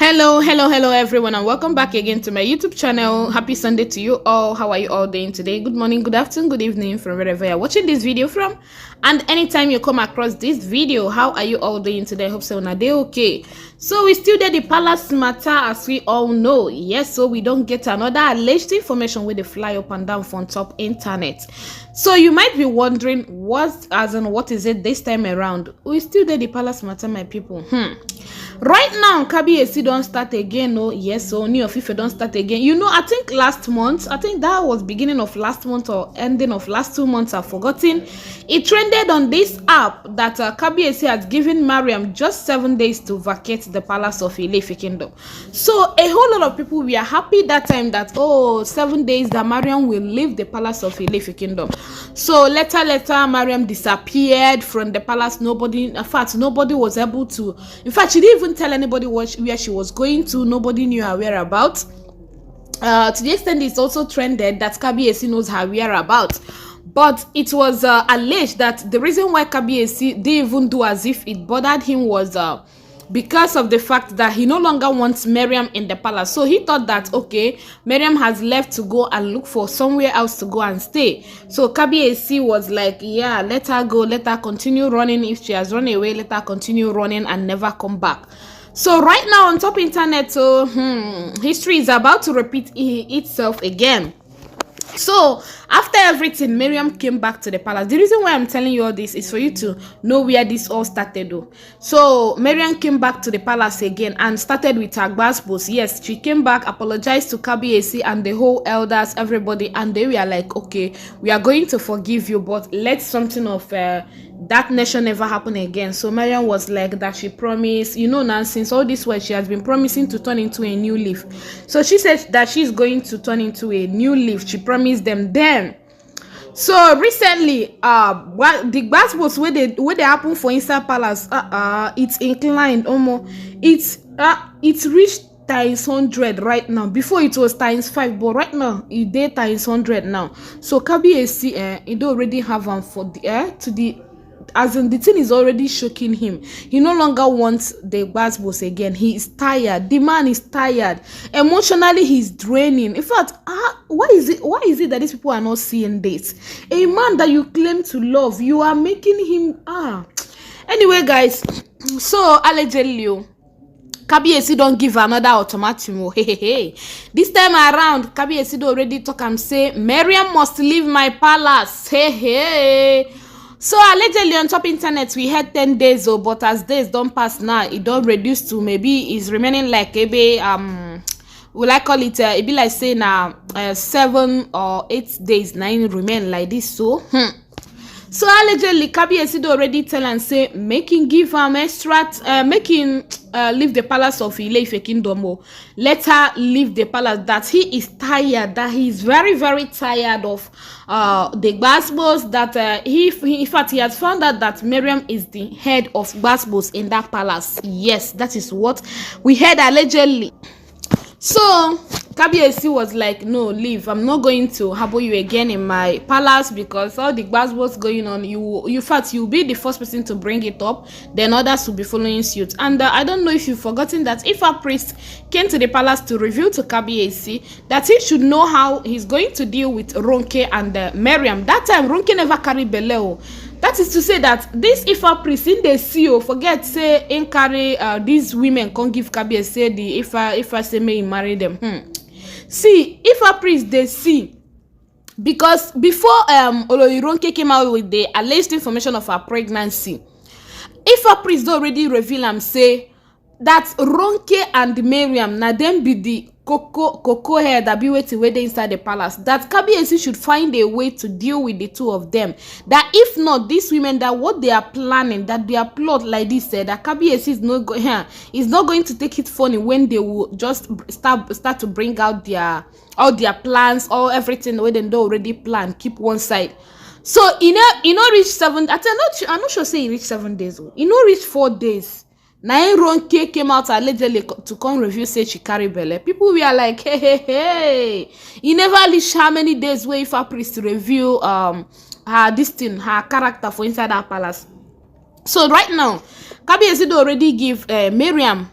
Hello everyone, and welcome back again to my YouTube channel. Happy Sunday to you all. How are you all doing today? Good morning, good afternoon, good evening from wherever you're watching this video from, and anytime you come across this video, how are you all doing today? I hope so na day okay. So we still did the palace matter, as we all know. Yes, so we don't get another alleged information with the fly up and down from top internet. So you might be wondering what is it this time around? We still did the palace matter, my people. Right now, Kabiyesi don't start again. Oh, yes, so Ooni Of Ife don't start again. You know, I think that was beginning of last month or ending of last 2 months, I've forgotten. It trended on this app that Kabiyesi has given Mariam just 7 days to vacate the palace of Ile-Ife kingdom. So a whole lot of people were happy that time that, 7 days that Mariam will leave the palace of Ile-Ife kingdom. So later, Mariam disappeared from the palace. Nobody was able to. In fact, she didn't even tell anybody where she was going to. Nobody knew her whereabouts. To the extent it's also trended that Kabiyesi knows her whereabouts. But it was alleged that the reason why Kabiyesi didn't even do as if it bothered him was because of the fact that he no longer wants Mariam in the palace. So he thought that, okay, Mariam has left to go and look for somewhere else to go and stay. So Kabiyesi was like, yeah, let her go, let her continue running. If she has run away, let her continue running and never come back. So right now on top internet, history is about to repeat itself again. So after everything, Mariam came back to the palace. The reason why I'm telling you all this is for you to know where this all started though. So Mariam came back to the palace again and started with her gbasgbos. Yes, she came back, apologized to Kabiyesi and the whole elders, everybody, and they were like, okay, we are going to forgive you, but let something of that nation never happen again. So Mariam was like that she promised, you know, now since all this while she has been promising to turn into a new leaf. So she said that she's going to turn into a new leaf. She promised them then. So recently, the gbasgbos where they happen for inside palace, it's inclined almost. It's reached times 100 right now. Before it was times 5, but right now it did times 100 now. So Kabiyesi, it already have for the to the. As in, the thing is already shocking him. He no longer wants the gbasgbos again. He is tired. The man is tired. Emotionally, he's draining. In fact, why is it that these people are not seeing this? A man that you claim to love, you are making him Anyway, guys, so allegedly, Kabiyesi don't give another ultimatum. Hey. This time around, Kabiyesi already talk and say, Mariam must leave my palace. Hey. So allegedly on top internet we had 10 days, but as days don't pass now, it don't reduce to maybe it's remaining like maybe will I call it it be like say now 7 or 8 days now remain like this. So So allegedly Kabiyesi already tell and say making give am extract leave the palace of Ile-Ife kingdom. Let her leave the palace, that he is tired, that he is very, very tired of the gbasgbos, that in fact he has found out that Mariam is the head of gbasgbos in that palace. Yes, that is what we heard allegedly. So Kabiyesi was like, no, leave. I'm not going to harbor you again in my palace because all the gbasgbos going on, you'll be the first person to bring it up, then others will be following suit. And I don't know if you've forgotten that if a priest came to the palace to reveal to Kabiyesi that he should know how he's going to deal with Ronke and Mariam. That time Ronke never carried belle. That is to say that this Ifa priest in the CEO forget say in carry these women can't give Kabiyesi the Ifa say may marry them. See, Ifa priest they see, because before Olori Ronke came out with the alleged information of her pregnancy, Ifa priest already reveal and say that Ronke and Mariam na them be the cocoa hair that be waiting inside the palace, that Kabiyesi should find a way to deal with the two of them. That if not, these women, that what they are planning, that their plot like this, that Kabiyesi is not going to take it funny when they will just start to bring out all their plans, all everything where they already plan, keep one side. So you know reach 7. I'm not sure say he reached 7 days. You know reach 4 days. Now Ronke came out allegedly to come review, say she carry belle. People were like, hey. He never reached how many days where if a priest to review her character for inside our palace. So right now, Kabiyesi already give Mariam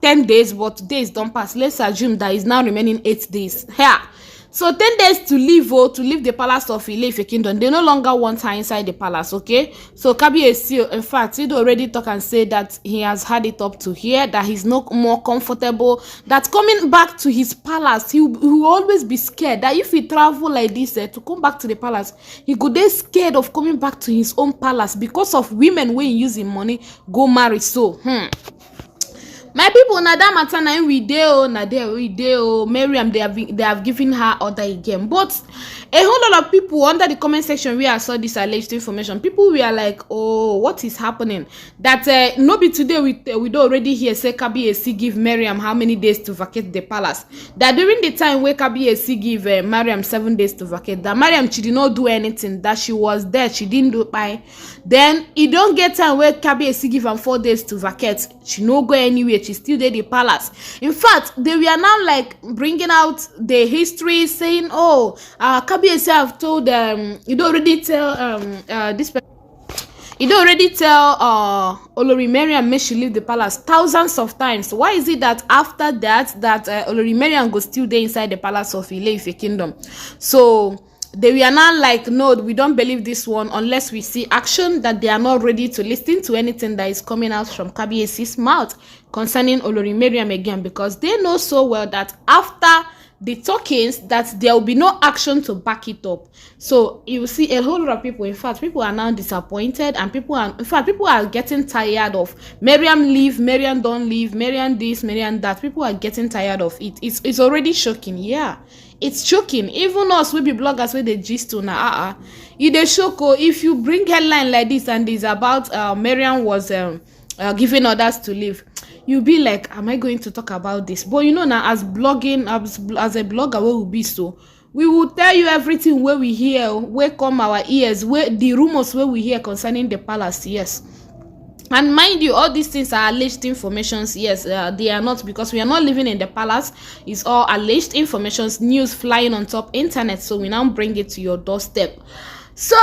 10 days, but days don't pass. Let's assume that is now remaining 8 days. Yeah. So 10 days to leave, to leave the palace of Ile-Ife kingdom. They no longer want her inside the palace, okay? So Kabiyesi, in fact, he'd already talk and say that he has had it up to here, that he's no more comfortable, that coming back to his palace, he will always be scared, that if he travel like this, to come back to the palace, he could be scared of coming back to his own palace because of women when using money go marry. So, my people, na that matter na we dey na there we dey Mariam, they have given her order again. But a whole lot of people under the comment section where I saw this alleged information, people were like, oh, what is happening? That no be today we do already hear say Kabiyesi give Mariam how many days to vacate the palace. That during the time where Kabiyesi give Mariam 7 days to vacate, that Mariam, she did not do anything, that she was there, she didn't do by. Then it don't get time where Kabiyesi give her 4 days to vacate, she no go anywhere, she still there the palace. In fact, they were now like bringing out the history, saying, oh, Kabiyesi have told you don't already tell this person, you don't already tell Olori Mariam make she leave the palace thousands of times. Why is it that after that Olori Mariam go still there inside the palace of Ile-Ife kingdom? So they were now like, no, we don't believe this one unless we see action, that they are not ready to listen to anything that is coming out from Kabiyesi's mouth concerning Olori Mariam again, because they know so well that after the talkings that there will be no action to back it up. So you will see a whole lot of people, in fact, people are now disappointed, and people are getting tired of Mariam leave, Mariam don't leave, Mariam this, Mariam that. People are getting tired of it. It's already shocking. Yeah, it's shocking. Even us, we be bloggers with the gist to now. It is shocking if you bring headline like this and it's about Mariam was giving orders to leave. You'll be like, am I going to talk about this? But you know now, as blogging, as a blogger, we will be so. We will tell you everything where we hear, where come our ears, where the rumors where we hear concerning the palace, yes. And mind you, all these things are alleged informations. Yes, they are not, because we are not living in the palace. It's all alleged informations, news flying on top internet. So we now bring it to your doorstep. So,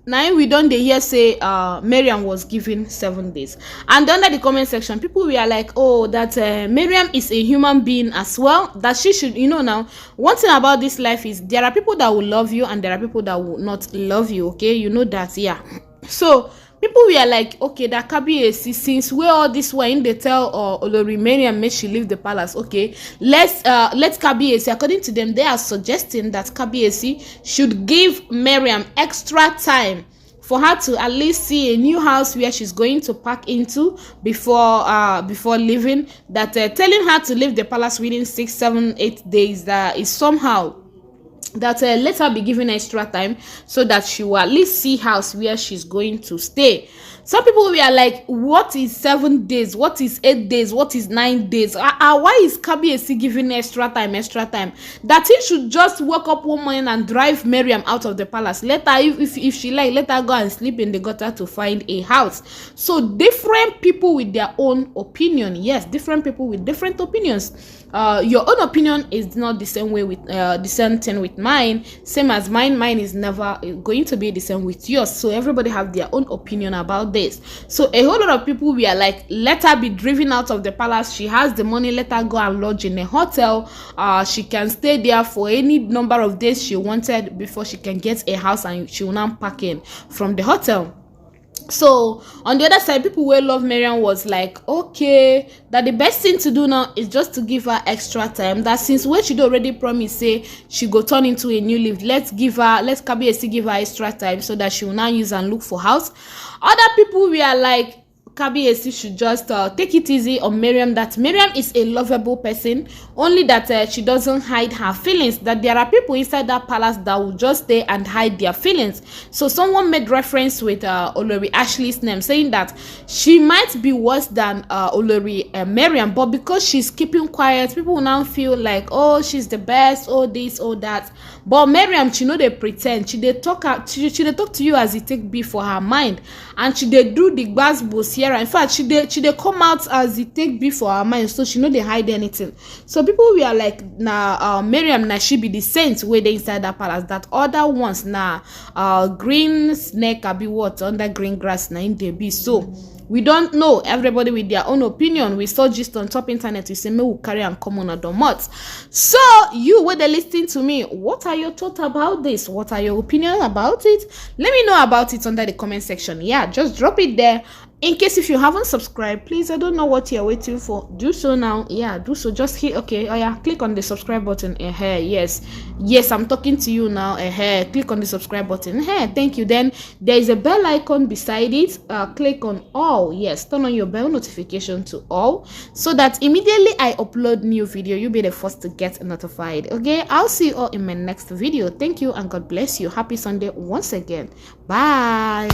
now we don't hear say Mariam was given 7 days, and under the comment section people were like, oh, that Mariam is a human being as well, that she should, you know, now one thing about this life is there are people that will love you and there are people that will not love you, okay, you know that, yeah. So people were like, okay, that Kabiyesi, since where all this way in they tell Olori Mariam make she leave the palace, okay, let's Kabiyesi, according to them, they are suggesting that Kabiyesi should give Mariam extra time for her to at least see a new house where she's going to pack into before leaving. That telling her to leave the palace within 6, 7, 8 days, that is somehow that let her be given extra time so that she will at least see house where she's going to stay. Some people were like, what is 7 days? What is 8 days? What is 9 days? Why is Kabiyesi giving extra time? That he should just wake up one morning and drive Mariam out of the palace. Let her, if she like, let her go and sleep in the gutter to find a house. So different people with their own opinion. Yes, different people with different opinions. Your own opinion is not the same way with the same thing with mine. Same as mine is never going to be the same with yours. So everybody have their own opinion about this. So a whole lot of people were like, let her be driven out of the palace. She has the money, let her go and lodge in a hotel. She can stay there for any number of days she wanted before she can get a house, and she will now pack in from the hotel. So on the other side, people who love Mariam was like, okay, that the best thing to do now is just to give her extra time, that since when she already promised say she go turn into a new leaf, let Kabiyesi give her extra time so that she will now use and look for house. Other people were like, Kabiyesi should just take it easy on Mariam, that Mariam is a lovable person, only that she doesn't hide her feelings, that there are people inside that palace that will just stay and hide their feelings. So someone made reference with Olori Ashley's name, saying that she might be worse than Olori Mariam, but because she's keeping quiet, people will now feel like, oh, she's the best, oh this, oh that. But Mariam, she know they pretend, she they talk to you as it take be for her mind, and she they do the gbasgbos here. In fact, she they come out as it take be for her mind, so she know they hide anything. So people were like, nah, Mariam, nah, she be the saint where they inside that palace, that other ones, nah, green snake abi what under green grass, nah, in they be. So We don't know, everybody with their own opinion. We saw just on top internet, we say me will carry and come on a domot. So you were listening to me, what are your thoughts about this? What are your opinion about it? Let me know about it under the comment section. Yeah, just drop it there. In case if you haven't subscribed, please, I don't know what you're waiting for. Do so now. Yeah, do so. Just hit okay. Oh yeah, click on the subscribe button. Yes, I'm talking to you now. Click on the subscribe button. Thank you. Then there is a bell icon beside it. Click on all. Yes, turn on your bell notification to all, so that immediately I upload new video, you'll be the first to get notified. Okay, I'll see you all in my next video. Thank you and God bless you. Happy Sunday once again. Bye.